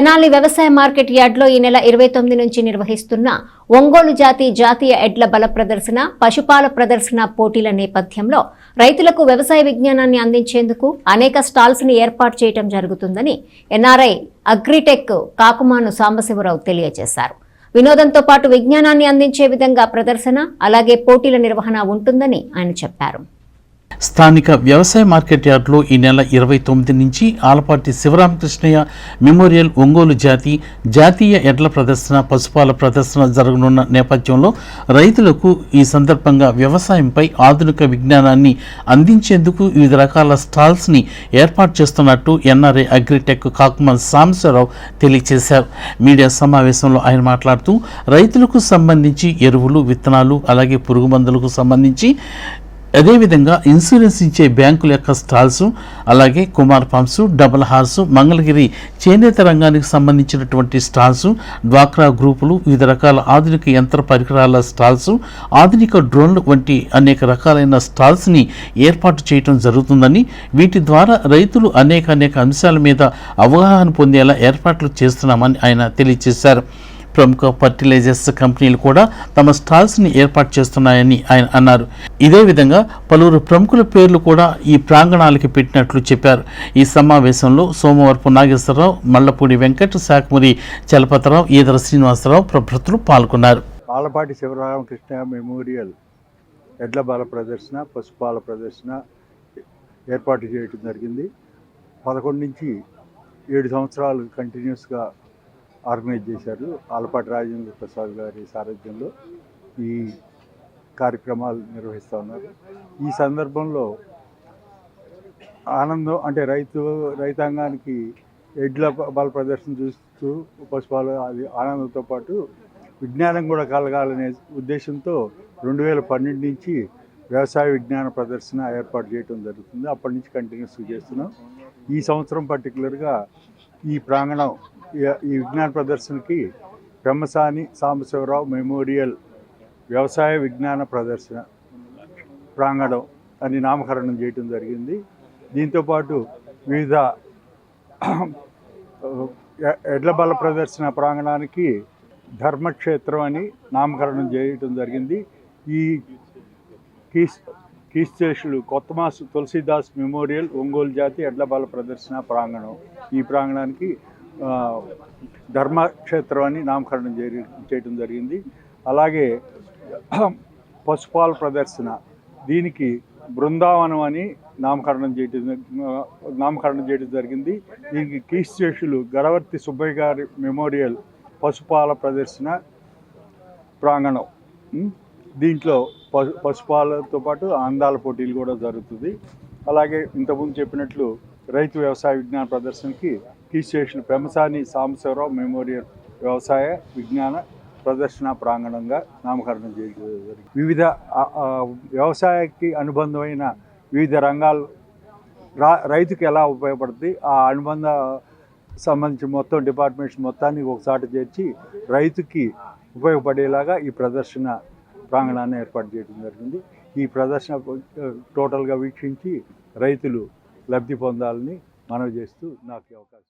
తెనాలి వ్యవసాయ మార్కెట్ యార్డ్లో ఈ నెల 29 నుంచి నిర్వహిస్తున్న ఒంగోలు జాతీయ ఎడ్ల బల ప్రదర్శన, పశుపాల ప్రదర్శన పోటీల నేపథ్యంలో రైతులకు వ్యవసాయ విజ్ఞానాన్ని అందించేందుకు అనేక స్టాల్స్ ని ఏర్పాటు చేయడం జరుగుతుందని ఎన్ఆర్ఐ అగ్రిటెక్ కాకుమాను సాంబశివరావు తెలియజేశారు. వినోదంతో పాటు విజ్ఞానాన్ని అందించే విధంగా ప్రదర్శన, అలాగే పోటీల నిర్వహణ ఉంటుందని ఆయన చెప్పారు. స్థానిక వ్యవసాయ మార్కెట్ యార్డ్లో ఈ నెల 29 నుంచి ఆలపాటి శివరామకృష్ణయ్య మెమోరియల్ ఒంగోలు జాతీయ ఎడ్ల ప్రదర్శన, పశుపాల ప్రదర్శన జరగనున్న నేపథ్యంలో రైతులకు ఈ సందర్భంగా వ్యవసాయంపై ఆధునిక విజ్ఞానాన్ని అందించేందుకు వివిధ రకాల స్టాల్స్ని ఏర్పాటు చేస్తున్నట్టు ఎన్ఆర్ఐ అగ్రిటెక్ కాకుమాన్ సాంబశివరావు తెలియజేశారు. మీడియా సమావేశంలో ఆయన మాట్లాడుతూ రైతులకు సంబంధించి ఎరువులు, విత్తనాలు, అలాగే పురుగు మందులకు సంబంధించి అదేవిధంగా ఇన్సూరెన్స్ ఇచ్చే బ్యాంకుల యొక్క స్టాల్స్, అలాగే Kumar pumps, double horse, Mangalagiri చేనేత రంగానికి సంబంధించినటువంటి స్టాల్స్, డ్వాక్రా గ్రూపులు, వివిధ రకాల ఆధునిక యంత్ర పరికరాల స్టాల్స్, ఆధునిక డ్రోన్లు వంటి అనేక రకాలైన స్టాల్స్ని ఏర్పాటు చేయడం జరుగుతుందని, వీటి ద్వారా రైతులు అనేక అంశాల మీద అవగాహన పొందేలా ఏర్పాట్లు చేస్తున్నామని ఆయన తెలియజేశారు. ప్రముఖ ఫర్టిలైజర్స్ కంపెనీలు కూడా తమ స్టాల్స్ని ఏర్పాటు చేస్తున్నాయని ఆయన అన్నారు. ఇదే విధంగా పలువురు ప్రముఖుల పేర్లు కూడా ఈ ప్రాంగణాలకి పెట్టినట్లు చెప్పారు. ఈ సమావేశంలో సోమవరపు నాగేశ్వరరావు, మల్లపూడి వెంకట్, శాఖమురి చలపతిరావు, ఈదర శ్రీనివాసరావు ప్రభుత్వం పాల్గొన్నారు. ఆలపాటి శివరామకృష్ణ మెమోరియల్ ఎడ్ల బాల ప్రదర్శన, పశుపాల ప్రదర్శన ఏర్పాటు చేయడం జరిగింది. 11 నుంచి 7 సంవత్సరాలు కంటిన్యూస్గా ఆర్గనైజ్ చేశారు. ఆలపాటి రాజేంద్ర ప్రసాద్ గారి సారథ్యంలో ఈ కార్యక్రమాలు నిర్వహిస్తూ ఉన్నారు. ఈ సందర్భంలో ఆనందం అంటే రైతాంగానికి ఎడ్ల బల ప్రదర్శన చూస్తూ పశుపాలు అది ఆనందంతో పాటు విజ్ఞానం కూడా కలగాలనే ఉద్దేశంతో 2012 నుంచి వ్యవసాయ విజ్ఞాన ప్రదర్శన ఏర్పాటు చేయడం జరుగుతుంది. అప్పటి నుంచి కంటిన్యూస్గా చేస్తున్నాం. ఈ సంవత్సరం పర్టికులర్గా ఈ ప్రాంగణం, ఈ విజ్ఞాన ప్రదర్శనకి పెమ్మసాని సాంబశివరావు మెమోరియల్ వ్యవసాయ విజ్ఞాన ప్రదర్శన ప్రాంగణం అని నామకరణం చేయడం జరిగింది. దీంతోపాటు వివిధ ఎడ్ల బల ప్రదర్శన ప్రాంగణానికి ధర్మక్షేత్రం అని నామకరణం చేయడం జరిగింది. ఈ కీర్తిశేషులు కొత్తమాసు తులసీదాస్ మెమోరియల్ ఒంగోలు ఎడ్ల బల ప్రదర్శన ప్రాంగణం, ఈ ప్రాంగణానికి ధర్మక్షేత్రం అని నామకరణం చేయడం జరిగింది. అలాగే పశుపాల ప్రదర్శన, దీనికి బృందావనం అని నామకరణం చేయడం జరిగింది. దీనికి కీర్తిశేషులు గరవర్తి సుబ్బయ్య గారి మెమోరియల్ పశుపాల ప్రదర్శన ప్రాంగణం. దీంట్లో పశుపాలతో పాటు అందాల పోటీలు కూడా జరుగుతుంది. అలాగే ఇంతకుముందు చెప్పినట్లు రైతు వ్యవసాయ విజ్ఞాన ప్రదర్శనకి కీర్తిశేషులు పెమ్మసాని సాంబశివరావు మెమోరియల్ వ్యవసాయ విజ్ఞాన ప్రదర్శన ప్రాంగణంగా నామకరణం చేయడం జరిగింది. వివిధ వ్యవసాయకి అనుబంధమైన వివిధ రంగాలు రైతుకి ఎలా ఉపయోగపడుతుంది, ఆ అనుబంధ సంబంధించి మొత్తం డిపార్ట్మెంట్స్ మొత్తాన్ని ఒకసారి చేర్చి రైతుకి ఉపయోగపడేలాగా ఈ ప్రదర్శన ప్రాంగణాన్ని ఏర్పాటు చేయడం జరిగింది. ఈ ప్రదర్శన టోటల్గా వీక్షించి రైతులు లబ్ధి పొందాలని మనవి చేస్తూ నాకు అవకాశం